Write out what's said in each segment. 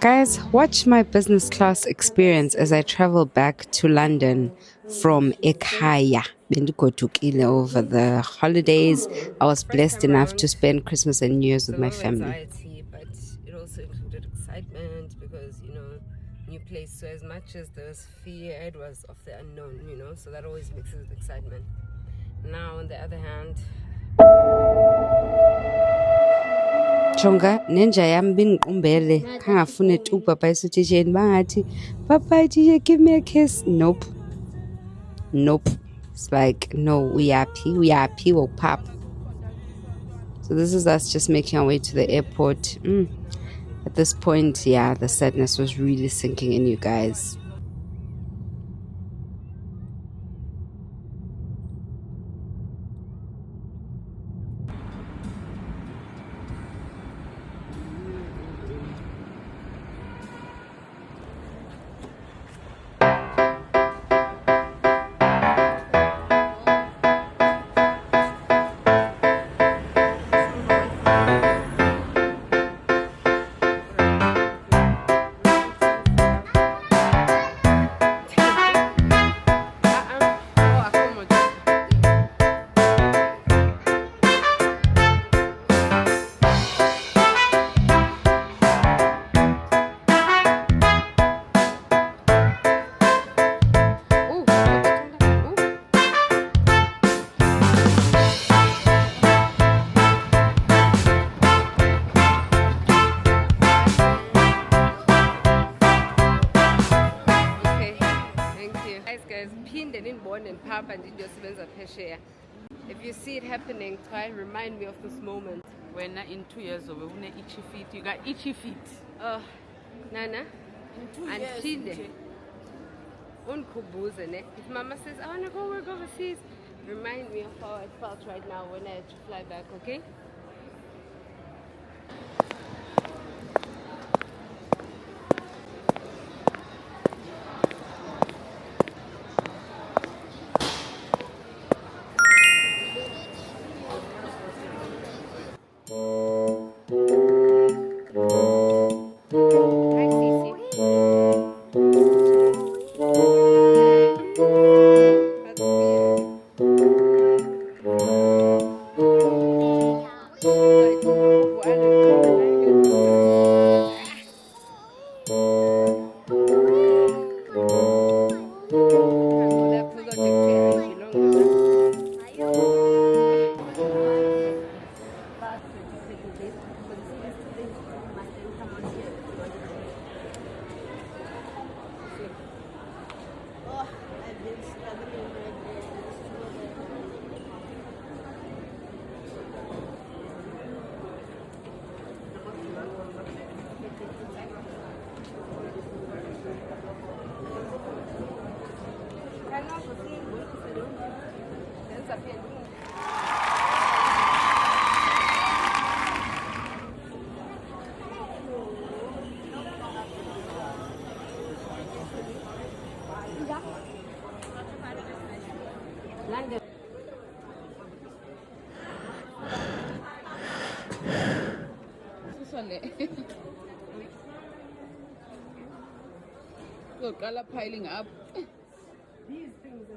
Guys, watch my business class experience as I travel back to London from Ekaya. Bendugodukile over the holidays. I was blessed enough to spend Christmas and New Year's with my family. Anxiety, but it also included excitement because new place. So as much as there was fear, it was of the unknown. So that always mixes with excitement. Now, on the other hand, Chonga ninja yami bingiqumbele khangafuna etuba bayisutisheni bangathi papa tije give me a kiss. Nope. It's like no, we happy will pop. So this is us just making our way to the airport. At this point, yeah, the sadness was really sinking in, you guys. if you see it happening, try remind me of this moment. When in 2 years over, when itchy feet, you got itchy feet. Oh, Nana, And if Mama says I want to go work overseas, remind me of how I felt right now when I had to fly back. Okay. So color piling up. These things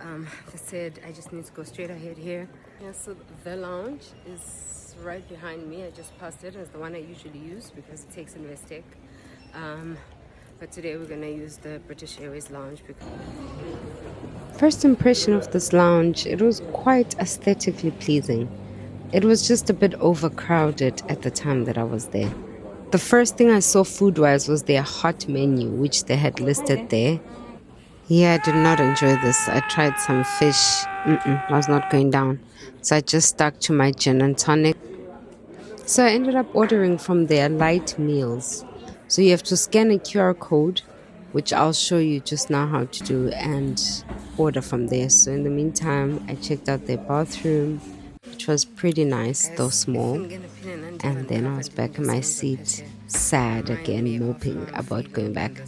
I said I just need to go straight ahead here. Yeah, so the lounge is right behind me. I just passed it. It's the one I usually use because it takes Investec. But today we're gonna use the British Airways lounge because First impression of this lounge, it was quite aesthetically pleasing. It was just a bit overcrowded at the time that I was there. The first thing I saw food-wise was their hot menu, which they had listed there. Yeah, I did not enjoy this. I tried some fish. I was not going down. So I just stuck to my gin and tonic. So I ended up ordering from their light meals. So you have to scan a QR code, which I'll show you just now how to do, and order from there. So in the meantime, I checked out their bathroom, which was pretty nice, though small. And then I was back in my seat, sad again, moping about going back.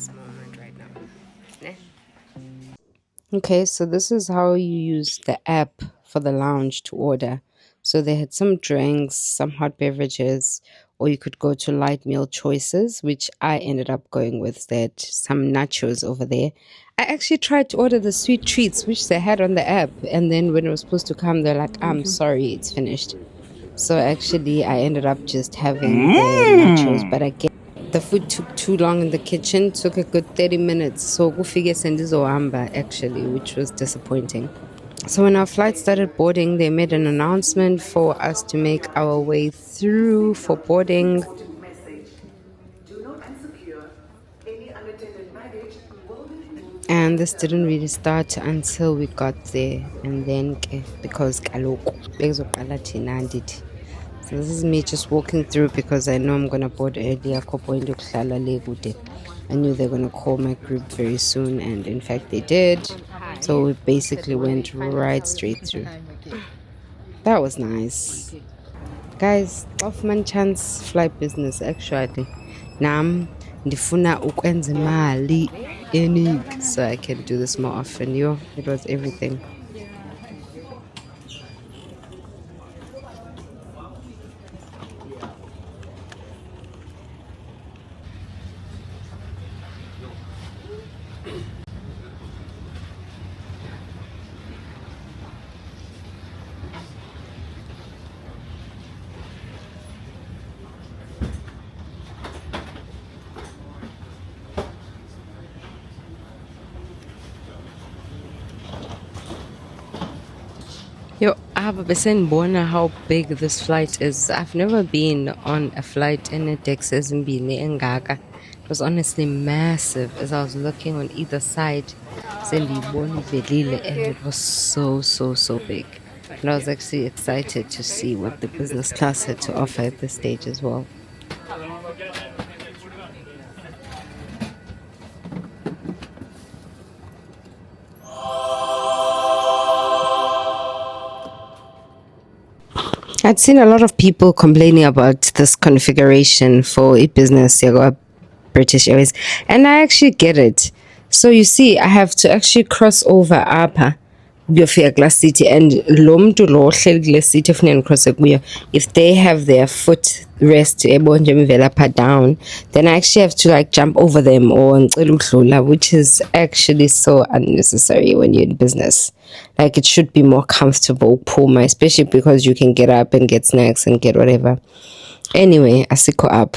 Okay, so this is how you use the app for the lounge to order. So they had some drinks, some hot beverages, or you could go to light meal choices, which I ended up going with. They had some nachos over there. I actually tried to order the sweet treats, which they had on the app. And then when it was supposed to come, they're like, I'm sorry, it's finished. So actually, I ended up just having the nachos. But again, the food took too long in the kitchen, took a good 30 minutes. So kufike sendizohamba actually, which was disappointing. So when our flight started boarding, they made an announcement for us to make our way through for boarding. And this didn't really start until we got there. And then, because so this is me just walking through because I know I'm going to board earlier. I knew they were going to call my group very soon, and in fact they did. So we basically went right straight through. That was nice. Guys, off-man chance flight business actually. Nam ndifuna ukwenza imali eningi so I can do this more often. It was everything. Yo, I've been wondering how big this flight is. I've never been on a flight in a Texas in Engaka. It was honestly massive as I was looking on either side. And it was so big. And I was actually excited to see what the business class had to offer at this stage as well. I'd seen a lot of people complaining about this configuration for a business British Airways, and I actually get it. So you see, I have to actually cross over Apa ukuyofika Glass City, and lo muntu lo ohleli Glass City ufuna ngicrosse kuyo, if they have their foot rest down, then I actually have to like jump over them or ngicela ukudlula, which is actually so unnecessary when you're in business. Like, it should be more comfortable, Puma, especially because you can get up and get snacks and get whatever. Anyway, I up.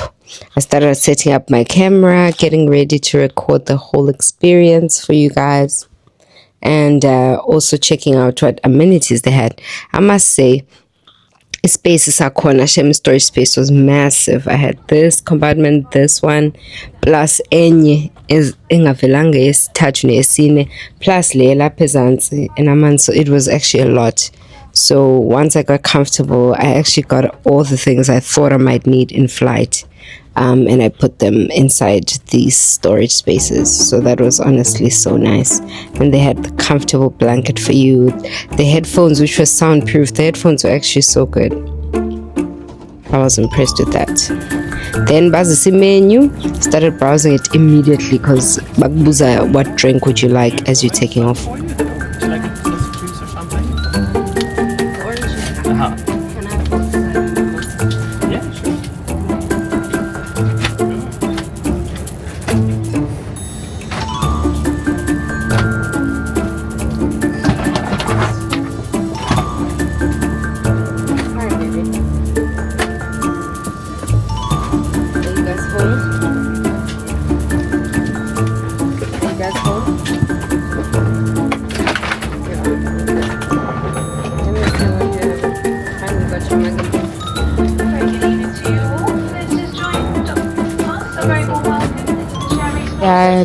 I started setting up my camera, getting ready to record the whole experience for you guys, and also checking out what amenities they had. I must say, space storage space was massive. I had this compartment, this one, plus enye is engavelanga yesithathu neyesine, plus le lapha ezantsi enamanzi. So it was actually a lot. So once I got comfortable, I actually got all the things I thought I might need in flight, and I put them inside these storage spaces. So that was honestly so nice. And they had the comfortable blanket for you. The headphones, which were soundproof, the headphones were actually so good. I was impressed with that. Then Bazisi menu, started browsing it immediately because Bagbuza, what drink would you like as you're taking off? Would you like a glass of juice or champagne? Yeah, sure.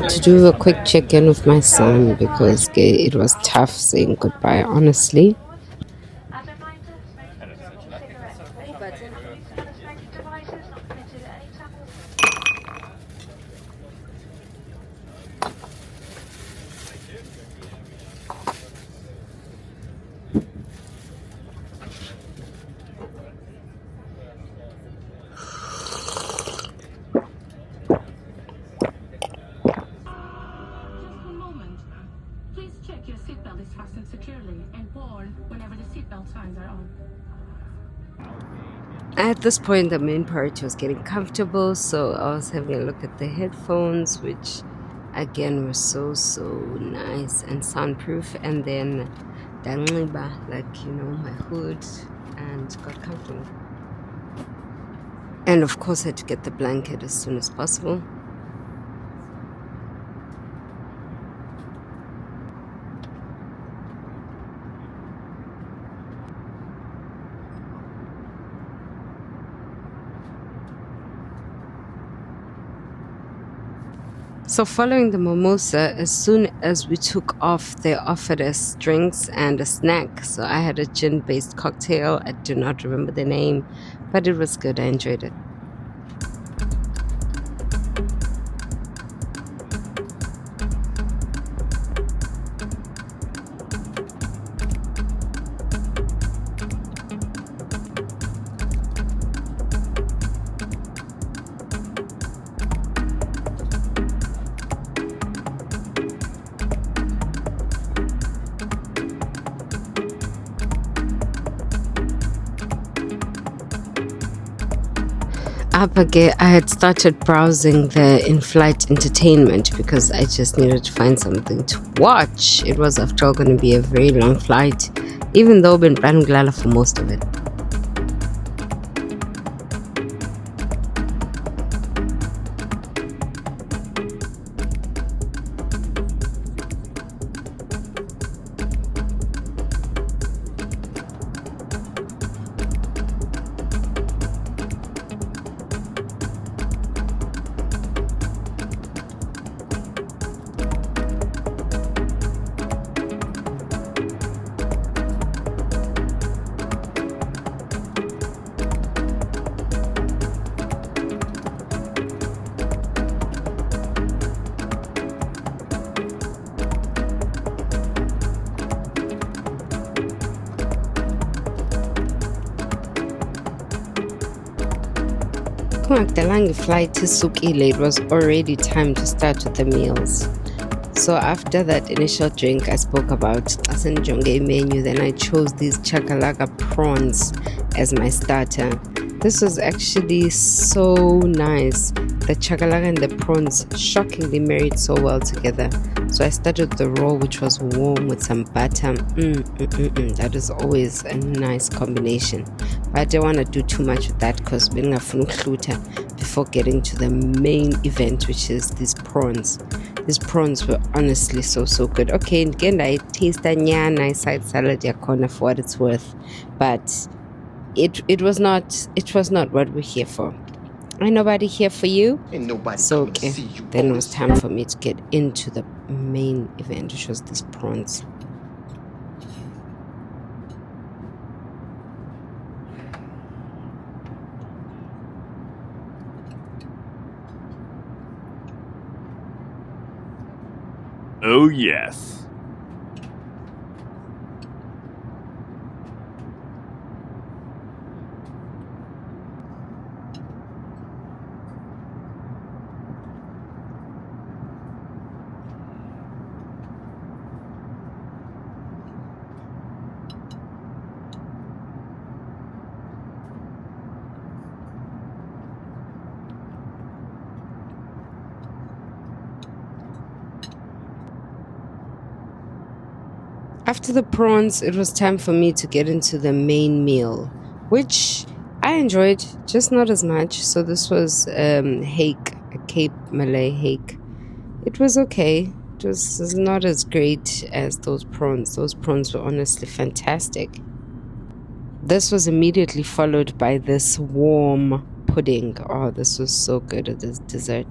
to do a quick check-in with my son because it was tough saying goodbye, honestly. As a reminder, smoking is not a cigarette. Other smoking devices not permitted at any time or Just one moment. Please check your seatbelt is fastened securely and worn whenever the seatbelt signs are on. At this point, the main priority was getting comfortable, so I was having a look at the headphones, which again were so nice and soundproof, and then dangliba, like, you know, my hood, and got comfortable. And of course, I had to get the blanket as soon as possible. So following the mimosa, as soon as we took off, they offered us drinks and a snack. So I had a gin-based cocktail. I do not remember the name, but it was good. I enjoyed it. Up again, I had started browsing the in-flight entertainment because I just needed to find something to watch. It was, after all, going to be a very long flight, even though I've been planning Glala for most of it. Kungaqalangi flight isukile, it was already time to start with the meals. So after that initial drink I spoke about Asenjonge menu, then I chose these chakalaka prawns as my starter. This was actually so nice. The chakalaka and the prawns shockingly married so well together. So I started the raw, which was warm with some butter. That is always a nice combination. But I don't want to do too much with that because we're going to before getting to the main event, which is these prawns. These prawns were honestly so good. Okay, again, I taste a nyana side salad yakona for what it's worth, but it was not what we're here for. Ain't nobody here for you. Ain't nobody so come okay, see you, then it boys. was time for me to get into the main event, which was these prawns. Oh, yes. After the prawns, it was time for me to get into the main meal, which I enjoyed, just not as much. So this was hake, a Cape Malay hake. It was okay. It was not as great as those prawns. Those prawns were honestly fantastic. This was immediately followed by this warm pudding. Oh, this was so good at this dessert.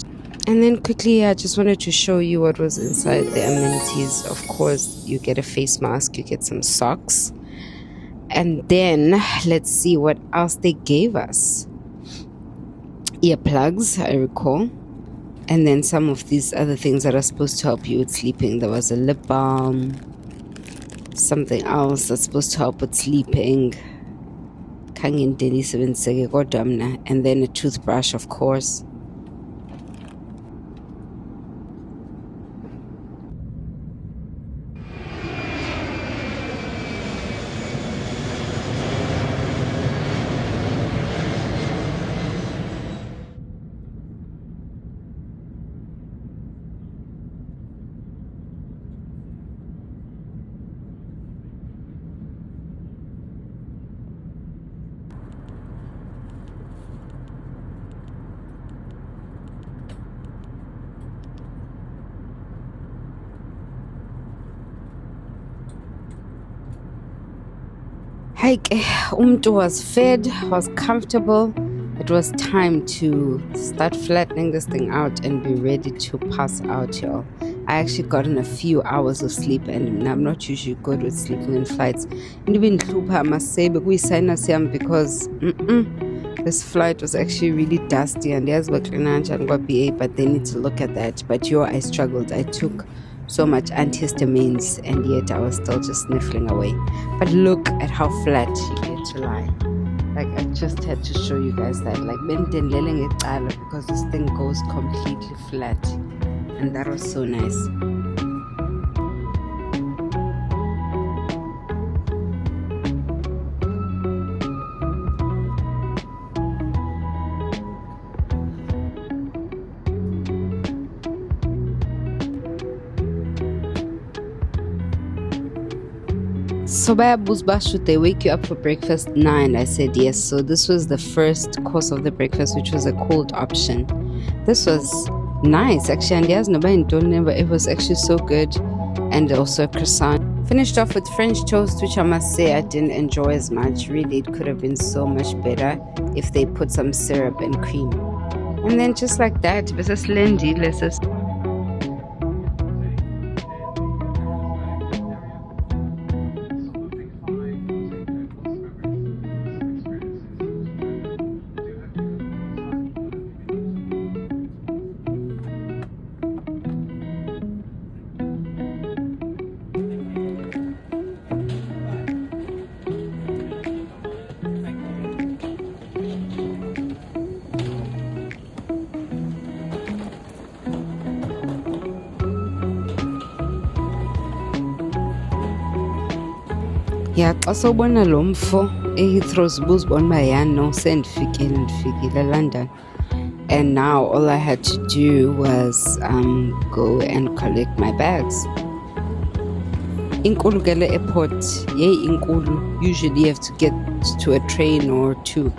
And then quickly, I just wanted to show you what was inside the amenities. Of course, you get a face mask, you get some socks. And then, let's see what else they gave us. Earplugs, I recall. And then some of these other things that are supposed to help you with sleeping. There was a lip balm. Something else that's supposed to help with sleeping. And then a toothbrush, of course. Hike, Umtu was fed, was comfortable. It was time to start flattening this thing out and be ready to pass out, y'all. I actually got in a few hours of sleep, and I'm not usually good with sleeping in flights. And even I must say, because this flight was actually really dusty, and there's but they need to look at that. But I struggled. I took so much antihistamines, and yet I was still just sniffling away. But look at how flat you get to lie. Like, I just had to show you guys that. Like, because this thing goes completely flat. And that was so nice. So should they wake you up for breakfast? 9. I said yes. So this was the first course of the breakfast, which was a cold option. This was nice actually, and yes, it was actually so good. And also a croissant. Finished off with French toast, which I must say I didn't enjoy as much. Really, it could have been so much better if they put some syrup and cream. And then just like that, this is Lindy, let's just ya xa sobona lo mfo eHeathrow uzibona uba no sendifikile London. And now all I had to do was go and collect my bags. Inkulu ke le airport, inkulu. Usually you have to get to a train or two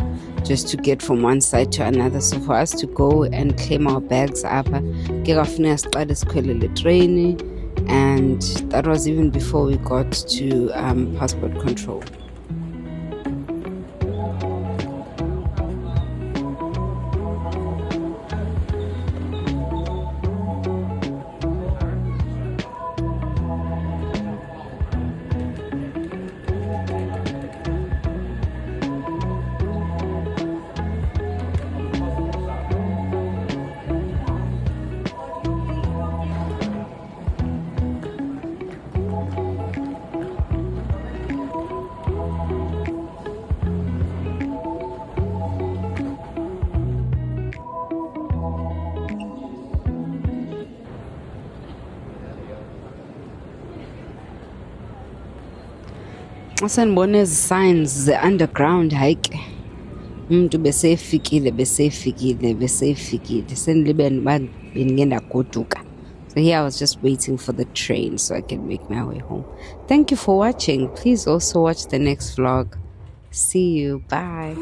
just to get from one side to another. So for us to go and claim our bags apha, ke kwafuneka siqale sikhwelele train. And that was even before we got to passport control. Sanibona ezi signs the-underground hike. Umuntu besefikile sendilibele uba bendike ndagoduka. So here I was just waiting for the train so I can make my way home. Thank you for watching. Please also watch the next vlog. See you. Bye.